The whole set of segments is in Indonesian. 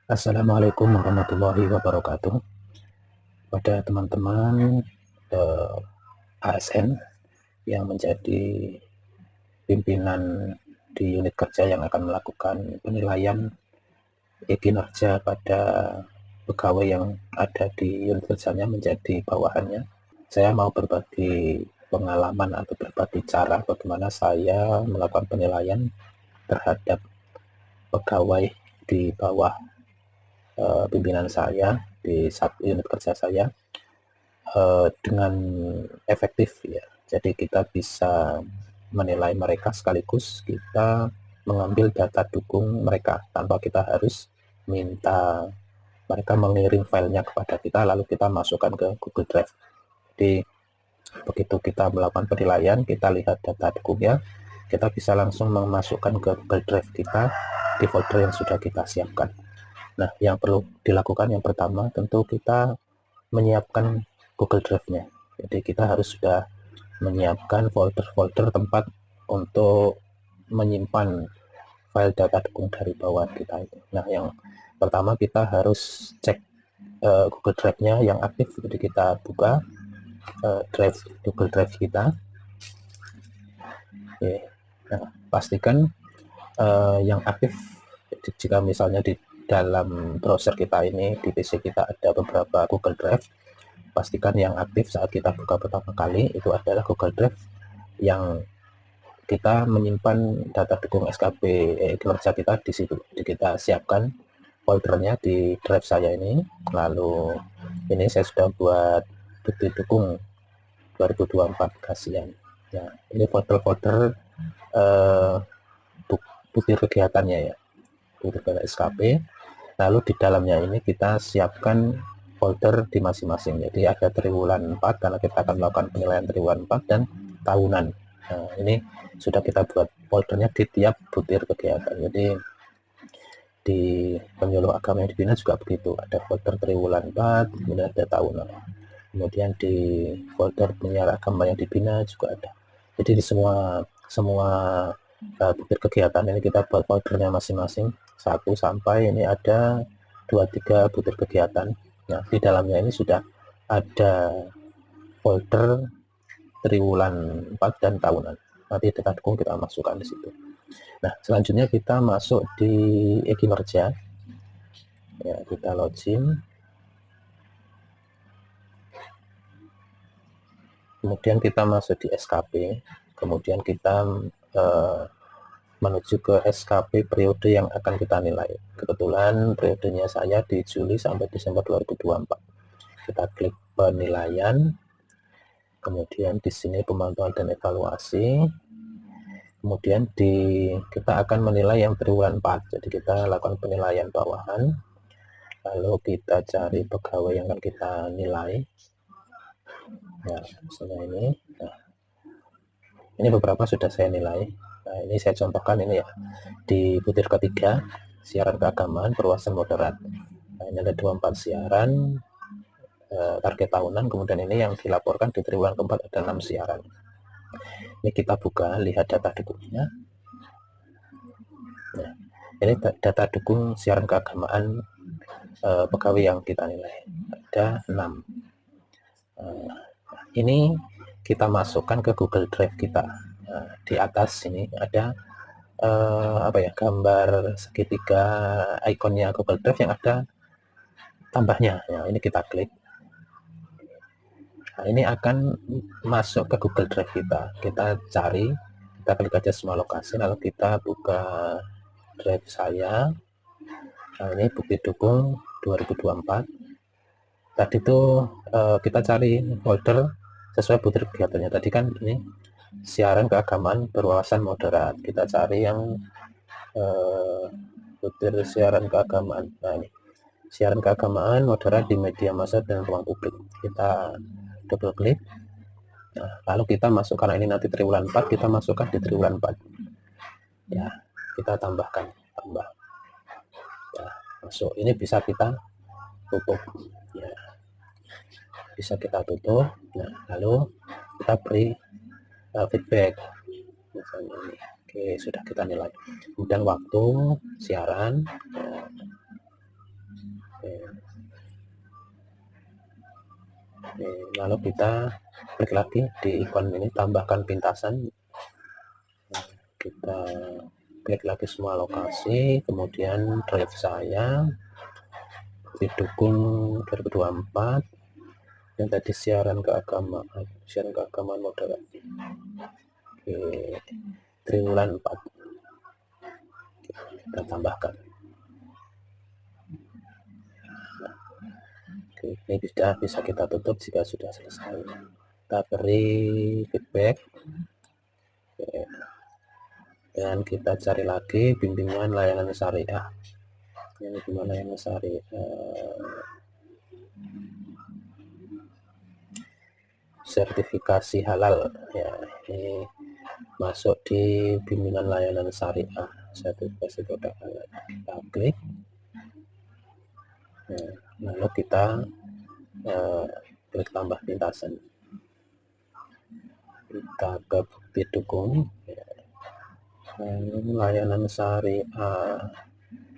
Assalamualaikum warahmatullahi wabarakatuh. Pada teman-teman ASN yang menjadi pimpinan di unit kerja yang akan melakukan penilaian kinerja pada pegawai yang ada di unit kerjanya menjadi bawahannya. Saya mau berbagi pengalaman atau berbagi cara bagaimana saya melakukan penilaian terhadap pegawai di bawah pimpinan saya di unit kerja saya dengan efektif ya. Jadi kita bisa menilai mereka sekaligus kita mengambil data dukung mereka tanpa kita harus minta mereka mengirim filenya kepada kita lalu kita masukkan ke Google Drive. Jadi begitu kita melakukan penilaian, kita lihat data dukungnya, kita bisa langsung memasukkan ke Google Drive kita di folder yang sudah kita siapkan. Nah, yang perlu dilakukan yang pertama tentu kita menyiapkan Google Drive-nya. Jadi kita harus sudah menyiapkan folder-folder tempat untuk menyimpan file data dukung dari bawaan kita itu. Nah, yang pertama kita harus cek Google Drive-nya yang aktif. Jadi kita buka Google Drive kita. Oke. Nah, pastikan yang aktif. Jadi, jika misalnya di dalam browser kita ini di PC kita ada beberapa Google Drive, pastikan yang aktif saat kita buka pertama kali itu adalah Google Drive yang kita menyimpan data dukung SKP kinerja kita di situ. Jadi kita siapkan foldernya di drive saya ini. Lalu ini saya sudah buat bukti dukung 2024 kasihan. Ya, ini folder-folder bukti kegiatannya ya, bukti kegiatan SKP. Lalu di dalamnya ini kita siapkan folder di masing-masing. Jadi ada triwulan 4 karena kita akan melakukan penilaian triwulan 4 dan tahunan. Nah, ini sudah kita buat foldernya di tiap butir kegiatan. Jadi di penyuluh agama yang dibina juga begitu. Ada folder triwulan 4, kemudian ada tahunan. Kemudian di folder penyiar agama yang dibina juga ada. Jadi di semua butir kegiatan ini kita buat foldernya masing-masing 1 sampai ini ada 2-3 butir kegiatan. Nah, di dalamnya ini sudah ada folder triwulan 4 dan tahunan. Nanti data dukung kita masukkan di situ. Nah, selanjutnya kita masuk di kinerja. Ya, kita login. Kemudian kita masuk di SKP. Kemudian kita menuju ke SKP periode yang akan kita nilai. Kebetulan periodenya saya di Juli sampai Desember 2024. Kita klik penilaian, kemudian di sini pemantauan dan evaluasi, kemudian kita akan menilai yang triwulan 4. Jadi kita lakukan penilaian bawahan, lalu kita cari pegawai yang akan kita nilai. Nah, misalnya ini. Nah, ini beberapa sudah saya nilai. Nah, ini saya contohkan ini ya. Di butir ketiga, siaran keagamaan perluasan moderat. Nah, ini ada 24 siaran, target tahunan, kemudian ini yang dilaporkan di triwulan keempat ada 6 siaran. Ini kita buka, lihat data dukungnya. Nah, ini data dukung siaran keagamaan pegawai yang kita nilai. Ada 6. Ini kita masukkan ke Google Drive kita. Nah, di atas ini ada gambar segitiga ikonnya Google Drive yang ada tambahnya. Ya, ini kita klik. Nah, ini akan masuk ke Google Drive kita. Kita cari, kita klik aja semua lokasi, lalu kita buka Drive saya. Nah, ini bukti dukung 2024. Tadi itu kita cari folder sesuai butir kegiatannya. Tadi kan ini siaran keagamaan berwawasan moderat. Kita cari yang butir siaran keagamaan. Nah, ini siaran keagamaan moderat di media massa dan ruang publik. Kita double klik. Nah, lalu kita masuk, karena ini nanti triwulan 4, kita masukkan di triwulan 4. Ya, kita tambah. Ya, masuk. Ini bisa kita tutup. Ya, bisa kita tutup. Nah, lalu kita beri feedback. Misalnya ini. Oke, sudah kita nilai. Kemudian waktu siaran. Ya. Oke, lalu kita klik lagi di ikon ini, tambahkan pintasan. Kita klik lagi semua lokasi, kemudian drive saya didukung 2024, yang tadi siaran keagamaan moderat. Oke, triwulan 4 kita tambahkan. Oke, ini bisa kita tutup jika sudah selesai. Kita beri feedback. Oke. Dan kita cari lagi bimbingan layanan syariah. Ini gimana yang syariah? Sertifikasi halal ya, ini masuk di bimbingan layanan syariah, sertifikasi produk halal. Kita klik, lalu kita klik tambah pintasan, kita ke bukti dukung layanan syariah.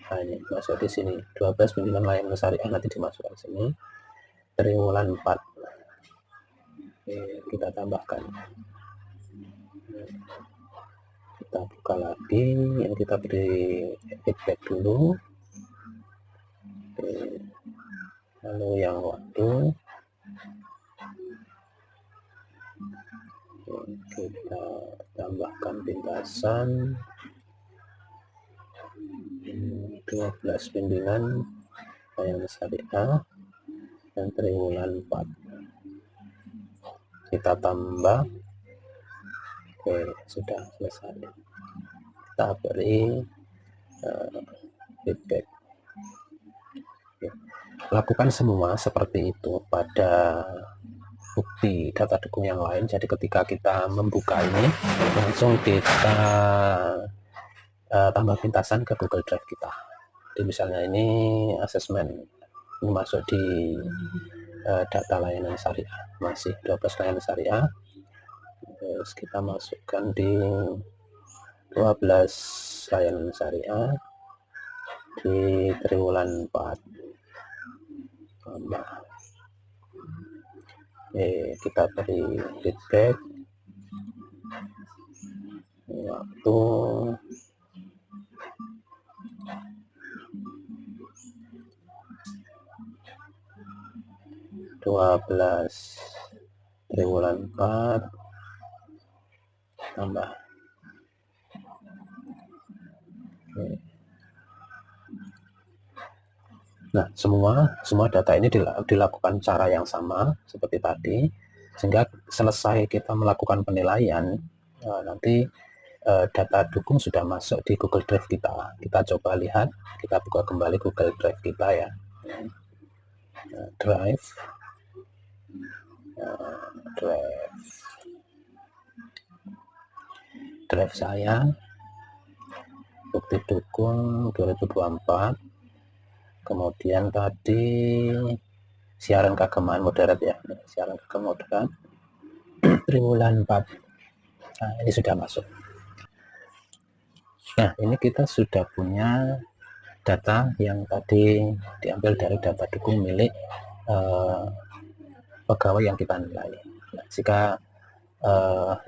Nah, ini masuk di sini 12 bimbingan layanan syariah, nanti dimasukkan sini triwulan 4. Oke, kita tambahkan, kita buka lagi, yang kita beri feedback dulu. Oke, lalu yang waktu kita tambahkan pintasan 12 bimbingan layanan syariah dan triwulan 4. Kita tambah. Oke, sudah selesai. Kita beri feedback. Oke. Lakukan semua seperti itu pada bukti data dukung yang lain. Jadi ketika kita membuka ini, langsung kita tambah pintasan ke Google Drive kita. Jadi misalnya ini asesmen, ini masuk di data layanan syariah, masih 12 layanan syariah. Terus kita masukkan di 12 layanan syariah di triwulan 4. Kita beri feedback waktu 12 triwulan 4 tambah. Nah, semua data ini dilakukan cara yang sama seperti tadi, sehingga selesai kita melakukan penilaian, nanti data dukung sudah masuk di Google Drive kita. Kita coba lihat, kita buka kembali Google Drive kita ya. Drive saya, bukti dukung 2024, kemudian tadi siaran keagamaan moderat ya, siaran keagamaan moderat triwulan 4. Nah, ini sudah masuk. Nah, ini kita sudah punya data yang tadi diambil dari data dukung milik pegawai yang kita nilai. Nah, jika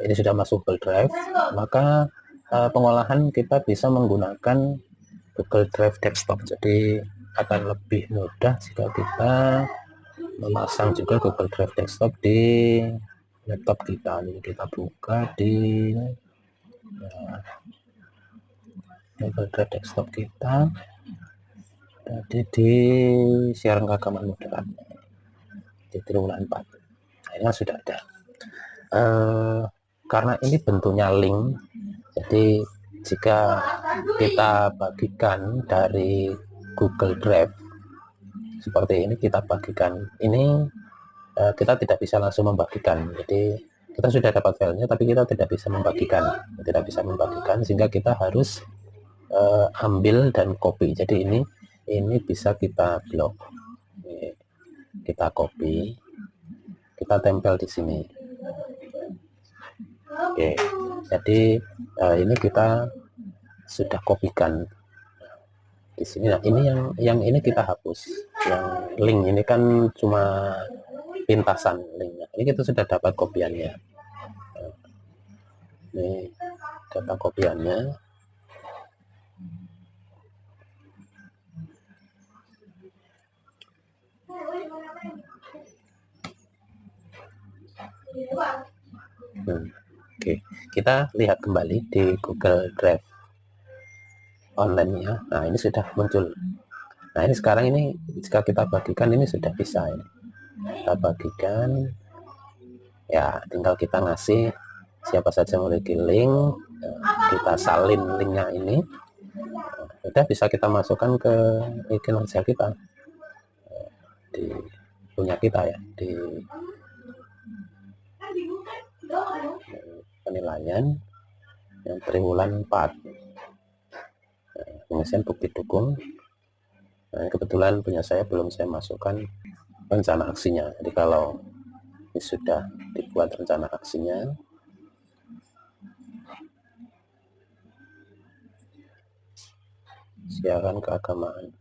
ini sudah masuk Google Drive, maka pengolahan kita bisa menggunakan Google Drive desktop. Jadi akan lebih mudah jika kita memasang juga Google Drive desktop di laptop kita. Ini kita buka di Google Drive desktop kita, jadi di siaran keagamaan moderat di triwulan 4. Nah, ini sudah ada. Karena ini bentuknya link, jadi jika kita bagikan dari Google Drive seperti ini, kita bagikan ini, kita tidak bisa langsung membagikan. Jadi kita sudah dapat filenya, tapi kita tidak bisa membagikan, sehingga kita harus ambil dan copy. Jadi ini bisa kita blok. Kita copy, kita tempel di sini. Oke, jadi ini kita sudah kopikan. di sini. Nah, ini yang ini kita hapus. Yang link ini kan cuma pintasan linknya. Ini kita sudah dapat kopiannya. Ini data kopiannya. Oke, kita lihat kembali di Google Drive online-nya. Nah, ini sudah muncul. Nah, ini sekarang ini jika kita bagikan ini sudah bisa ini. Kita bagikan, ya tinggal kita ngasih siapa saja memiliki link, kita salin linknya ini, sudah bisa kita masukkan ke e-kinerja kita di punya kita ya, di penilaian yang triwulan 4, pengisian bukti dukung. Nah, kebetulan punya saya belum saya masukkan rencana aksinya. Jadi kalau ini sudah dibuat rencana aksinya, siaran keagamaan,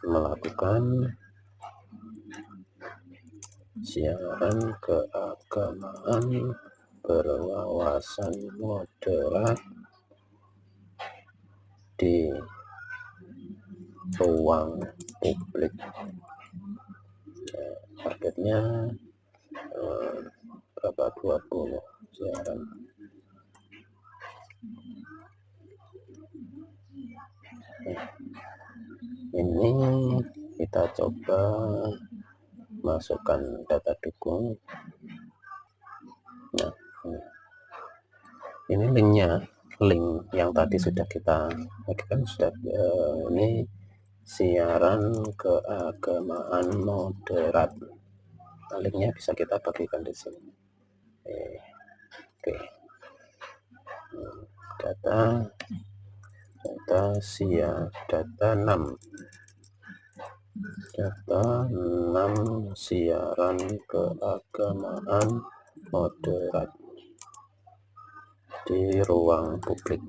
melakukan siaran keagamaan berwawasan moderat di ruang publik. Targetnya berapa? 20 siaran. Ini kita coba masukkan data dukung. Nah, ini linknya, link yang tadi sudah kita bagikan, sudah ini siaran keagamaan moderat. Nah, linknya bisa kita bagikan di sini. Oke. Data 6, data 6 siaran keagamaan moderat di ruang publik.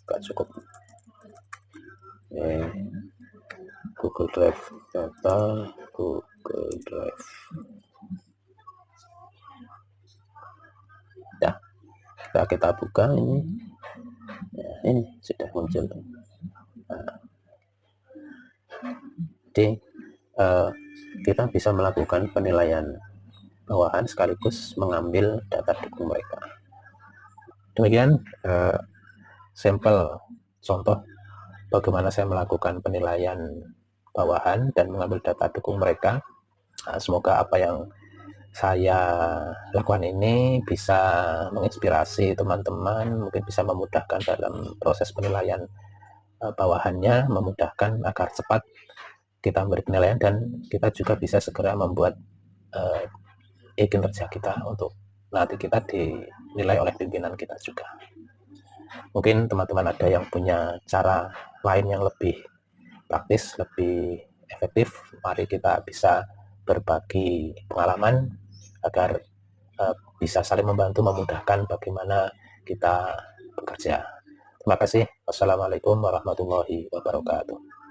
Gak cukup. Google Drive, data Google Drive. Ya, kita buka ini. Ya, ini sudah muncul. Nah, jadi kita bisa melakukan penilaian bawahan sekaligus mengambil data dukung mereka. Demikian sampel contoh bagaimana saya melakukan penilaian bawahan dan mengambil data dukung mereka. Semoga apa yang saya lakukan ini bisa menginspirasi teman-teman, mungkin bisa memudahkan dalam proses penilaian bawahannya, memudahkan agar cepat kita memberi penilaian dan kita juga bisa segera membuat kinerja kita untuk nanti kita dinilai oleh pimpinan kita juga. Mungkin teman-teman ada yang punya cara lain yang lebih praktis, lebih efektif. Mari kita bisa berbagi pengalaman agar bisa saling membantu, memudahkan bagaimana kita bekerja. Terima kasih. Wassalamualaikum warahmatullahi wabarakatuh.